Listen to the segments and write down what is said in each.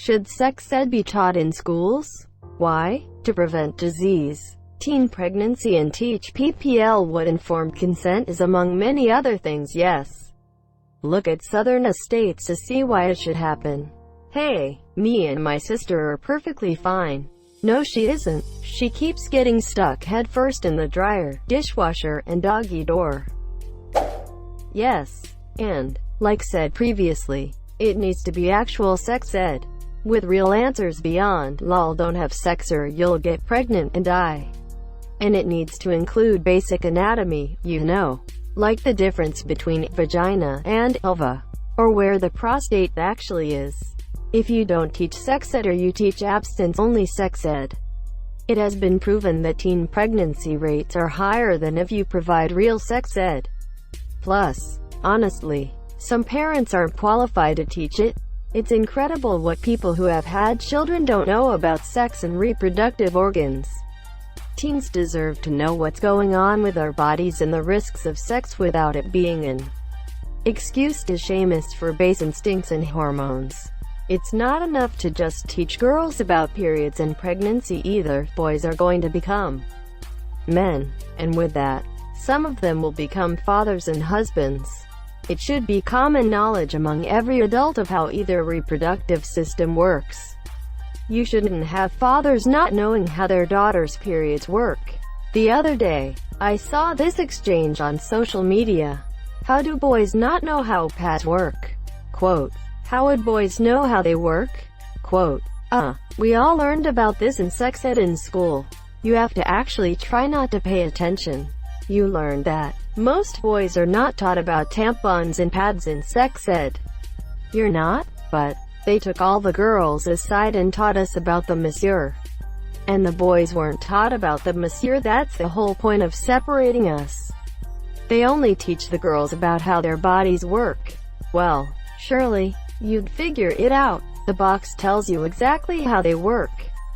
Should sex ed be taught in schools? Why? To prevent disease, teen pregnancy, and teach PPL what informed consent is, among many other things. Yes. Look at southern states to see why it should happen. Hey, me and my sister are perfectly fine. No, she isn't. She keeps getting stuck headfirst in the dryer, dishwasher, and doggy door. Yes. And, like said previously, it needs to be actual sex ed. With real answers beyond, lol, don't have sex or you'll get pregnant and die. And it needs to include basic anatomy, you know, like the difference between vagina and vulva, or where the prostate actually is. If you don't teach sex ed or you teach abstinence-only sex ed, it has been proven that teen pregnancy rates are higher than if you provide real sex ed. Plus, honestly, some parents aren't qualified to teach it. It's incredible what people who have had children don't know about sex and reproductive organs. Teens deserve to know what's going on with our bodies and the risks of sex without it being an excuse to shame us for base instincts and hormones. It's not enough to just teach girls about periods and pregnancy either. Boys are going to become men, and with that, some of them will become fathers and husbands. It should be common knowledge among every adult of how either reproductive system works. You shouldn't have fathers not knowing how their daughters' periods work. The other day, I saw this exchange on social media. How do boys not know how pads work? Quote, how would boys know how they work? Quote, we all learned about this in sex ed in school. You have to actually try not to pay attention. You learn that most boys are not taught about tampons and pads in sex ed. You're not? But they took all the girls aside and taught us about the monsieur. And the boys weren't taught about the monsieur. That's the whole point of separating us. They only teach the girls about how their bodies work. Well, surely, you'd figure it out. The box tells you exactly how they work.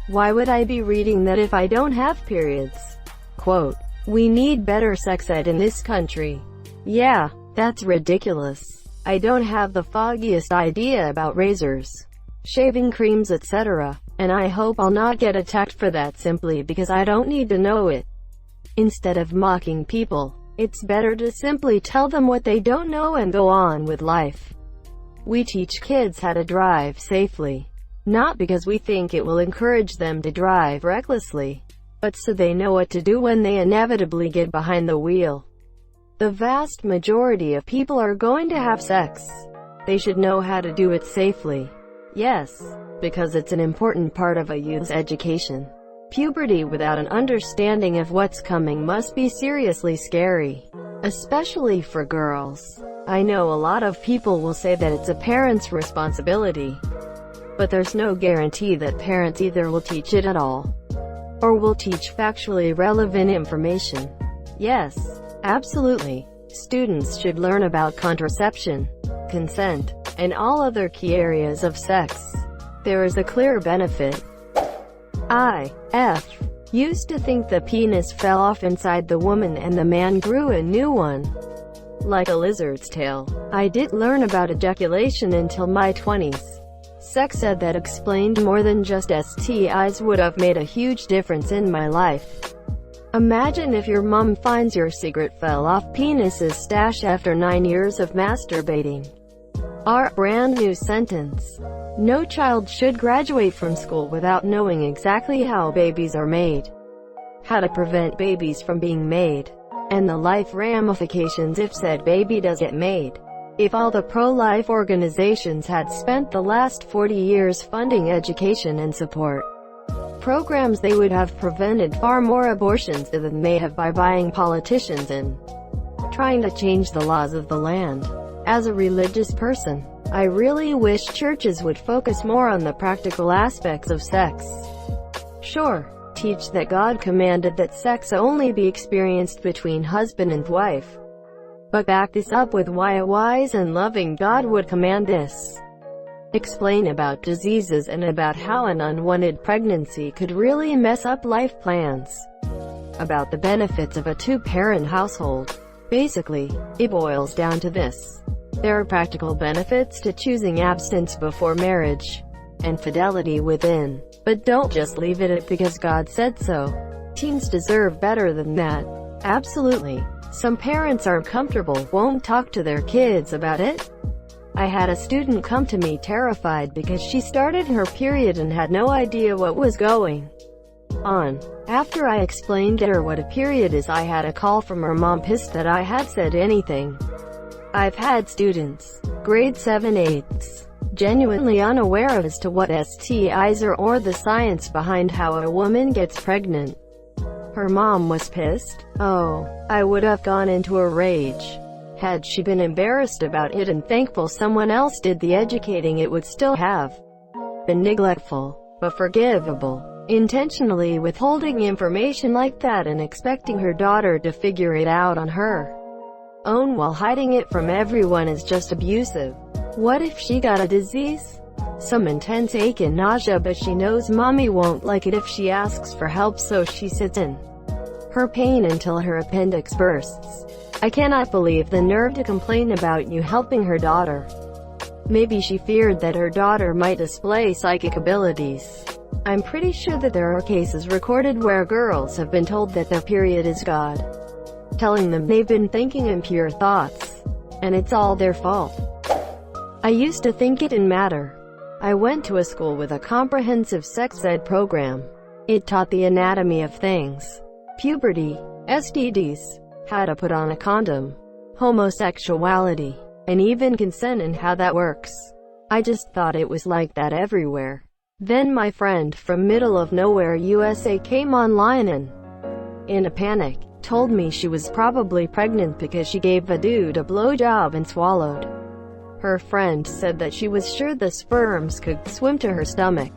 Why would I be reading that if I don't have periods? Quote, we need better sex ed in this country. Yeah, that's ridiculous. I don't have the foggiest idea about razors, shaving creams, etc. And I hope I'll not get attacked for that simply because I don't need to know it. Instead of mocking people, it's better to simply tell them what they don't know and go on with life. We teach kids how to drive safely, not because we think it will encourage them to drive recklessly, but so they know what to do when they inevitably get behind the wheel. The vast majority of people are going to have sex. They should know how to do it safely. Yes, because it's an important part of a youth's education. Puberty without an understanding of what's coming must be seriously scary, especially for girls. I know a lot of people will say that it's a parent's responsibility, but there's no guarantee that parents either will teach it at all, or will teach factually relevant information. Yes, absolutely. Students should learn about contraception, consent, and all other key areas of sex. There is a clear benefit. I used to think the penis fell off inside the woman and the man grew a new one, like a lizard's tail. I didn't learn about ejaculation until my 20s. Sex ed that explained more than just STIs would have made a huge difference in my life. Imagine if your mom finds your secret fell-off penis's stash after 9 years of masturbating. Our brand new sentence. No child should graduate from school without knowing exactly how babies are made, how to prevent babies from being made, and the life ramifications if said baby does get made. If all the pro-life organizations had spent the last 40 years funding education and support programs, they would have prevented far more abortions than they have by buying politicians and trying to change the laws of the land. As a religious person, I really wish churches would focus more on the practical aspects of sex. Sure, teach that God commanded that sex only be experienced between husband and wife, but back this up with why a wise and loving God would command this. Explain about diseases and about how an unwanted pregnancy could really mess up life plans. About the benefits of a two-parent household. Basically, it boils down to this. There are practical benefits to choosing abstinence before marriage. and fidelity within. But don't just leave it at because God said so. Teens deserve better than that. Absolutely. Some parents aren't comfortable, won't talk to their kids about it. I had a student come to me terrified because she started her period and had no idea what was going on. After I explained to her what a period is, I had a call from her mom pissed that I had said anything. I've had students, grade 7/8, genuinely unaware as to what STIs are or the science behind how a woman gets pregnant. Her mom was pissed. Oh, I would have gone into a rage. Had she been embarrassed about it and thankful someone else did the educating, it would still have been neglectful, but forgivable. Intentionally withholding information like that and expecting her daughter to figure it out on her own while hiding it from everyone is just abusive. What if she got a disease? Some intense ache and nausea, but she knows mommy won't like it if she asks for help, so she sits in her pain until her appendix bursts. I cannot believe the nerve to complain about you helping her daughter. Maybe she feared that her daughter might display psychic abilities. I'm pretty sure that there are cases recorded where girls have been told that their period is God telling them they've been thinking impure thoughts, and it's all their fault. I used to think it didn't matter. I went to a school with a comprehensive sex ed program. It taught the anatomy of things, puberty, STDs, how to put on a condom, homosexuality, and even consent and how that works. I just thought it was like that everywhere. Then my friend from middle of nowhere USA came online and, in a panic, told me she was probably pregnant because she gave a dude a blowjob and swallowed. Her friend said that she was sure the sperms could swim to her stomach.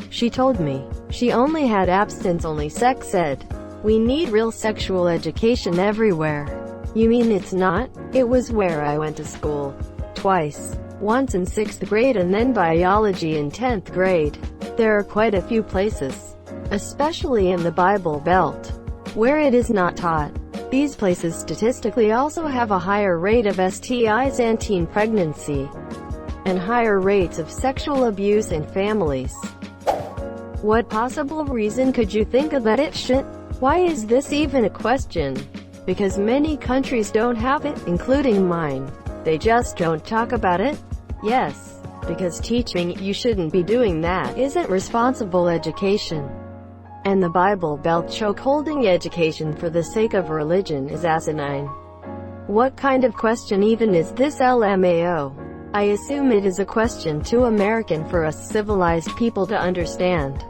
She told me she only had abstinence-only sex ed. We need real sexual education everywhere. You mean it's not? It was where I went to school. Twice. Once in 6th grade and then biology in 10th grade. There are quite a few places, especially in the Bible Belt, where it is not taught. These places statistically also have a higher rate of STIs and teen pregnancy, and higher rates of sexual abuse in families. What possible reason could you think of that it shouldn't? Why is this even a question? Because many countries don't have it, including mine. They just don't talk about it? Yes, because teaching you shouldn't be doing that isn't responsible education. And the Bible Belt chokeholding education for the sake of religion is asinine. What kind of question even is this, LMAO? I assume it is a question too American for us civilized people to understand.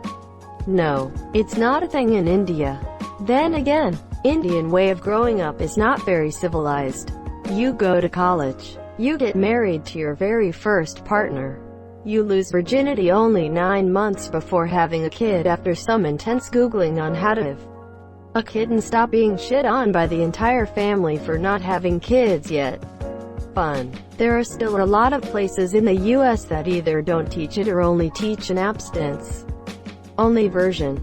No, it's not a thing in India. Then again, Indian way of growing up is not very civilized. You go to college. You get married to your very first partner. You lose virginity only 9 months before having a kid after some intense Googling on how to have a kid and stop being shit on by the entire family for not having kids yet. Fun. There are still a lot of places in the US that either don't teach it or only teach an abstinence only version.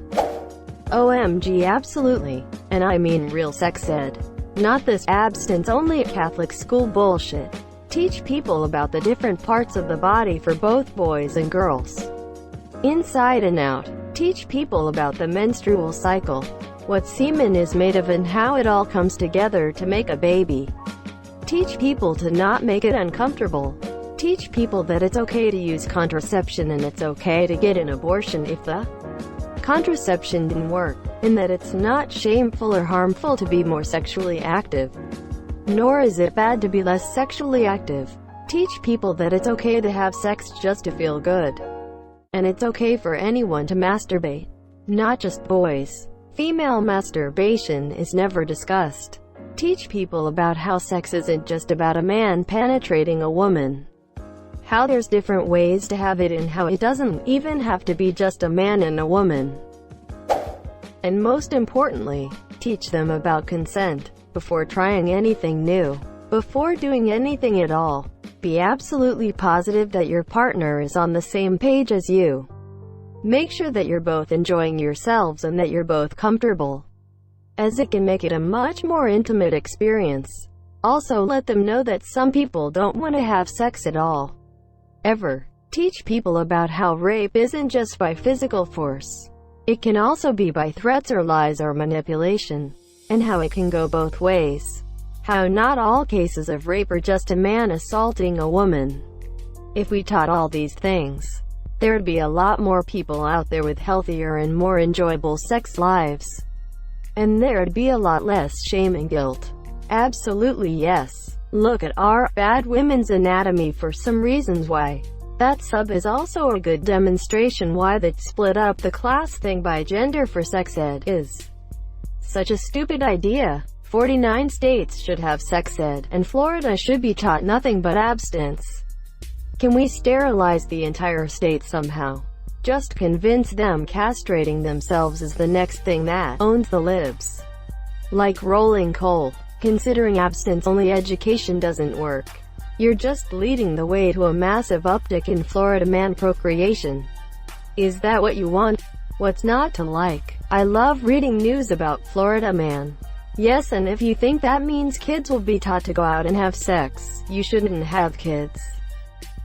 OMG, absolutely. And I mean real sex ed. Not this abstinence only Catholic school bullshit. Teach people about the different parts of the body for both boys and girls, inside and out. Teach people about the menstrual cycle, what semen is made of and how it all comes together to make a baby. Teach people to not make it uncomfortable. Teach people that it's okay to use contraception and it's okay to get an abortion if the contraception didn't work, and that it's not shameful or harmful to be more sexually active. Nor is it bad to be less sexually active. Teach people that it's okay to have sex just to feel good. And it's okay for anyone to masturbate. Not just boys. Female masturbation is never discussed. Teach people about how sex isn't just about a man penetrating a woman. How there's different ways to have it and how it doesn't even have to be just a man and a woman. And most importantly, teach them about consent. Before trying anything new, before doing anything at all, be absolutely positive that your partner is on the same page as you. Make sure that you're both enjoying yourselves and that you're both comfortable, as it can make it a much more intimate experience. Also let them know that some people don't want to have sex at all. Ever. Teach people about how rape isn't just by physical force. It can also be by threats or lies or manipulation. And how it can go both ways. How not all cases of rape are just a man assaulting a woman. If we taught all these things, there'd be a lot more people out there with healthier and more enjoyable sex lives. And there'd be a lot less shame and guilt. Absolutely yes. Look at our Bad Women's Anatomy for some reasons why. That sub is also a good demonstration why that split up the class thing by gender for sex ed is such a stupid idea. 49 states should have sex ed, and Florida should be taught nothing but abstinence. Can we sterilize the entire state somehow? Just convince them castrating themselves is the next thing that owns the libs. Like rolling coal. Considering abstinence-only education doesn't work. You're just leading the way to a massive uptick in Florida man procreation. Is that what you want? What's not to like? I love reading news about Florida man. Yes, and if you think that means kids will be taught to go out and have sex, you shouldn't have kids.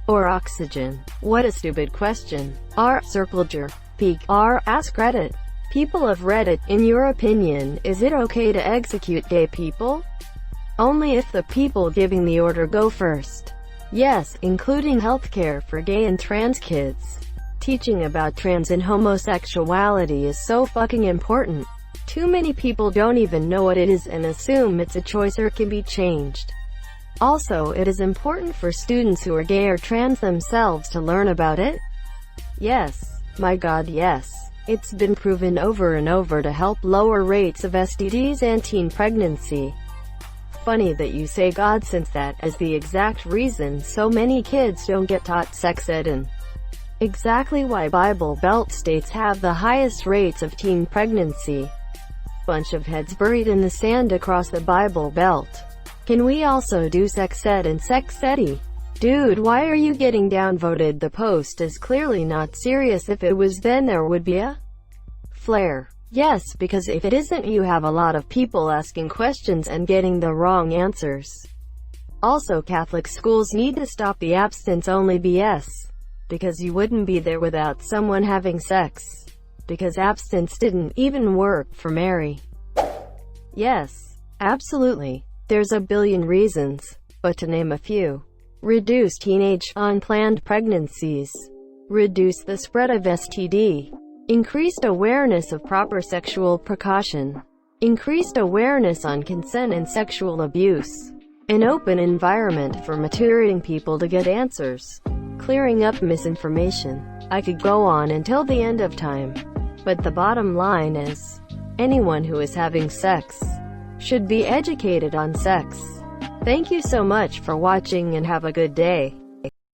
Or oxygen. What a stupid question. R. Circleger. Peak. R. AskReddit. People of Reddit, in your opinion, is it okay to execute gay people? Only if the people giving the order go first. Yes, including healthcare for gay and trans kids. Teaching about trans and homosexuality is so fucking important. Too many people don't even know what it is and assume it's a choice or can be changed. Also, it is important for students who are gay or trans themselves to learn about it. Yes. My God, yes. It's been proven over and over to help lower rates of STDs and teen pregnancy. Funny that you say God, since that is the exact reason so many kids don't get taught sex ed, and exactly why Bible Belt states have the highest rates of teen pregnancy. Bunch of heads buried in the sand across the Bible Belt. Can we also do sex ed and sex ed? Dude, why are you getting downvoted? The post is clearly not serious. If it was, then there would be a flare. Yes, because if it isn't, you have a lot of people asking questions and getting the wrong answers. Also, Catholic schools need to stop the abstinence-only BS. Because you wouldn't be there without someone having sex. Because abstinence didn't even work for Mary. Yes, absolutely. There's a billion reasons, but to name a few. Reduce teenage, unplanned pregnancies. Reduce the spread of STD. Increased awareness of proper sexual precaution. Increased awareness on consent and sexual abuse. An open environment for maturing people to get answers. Clearing up misinformation. I could go on until the end of time. But the bottom line is, anyone who is having sex should be educated on sex. Thank you so much for watching and have a good day.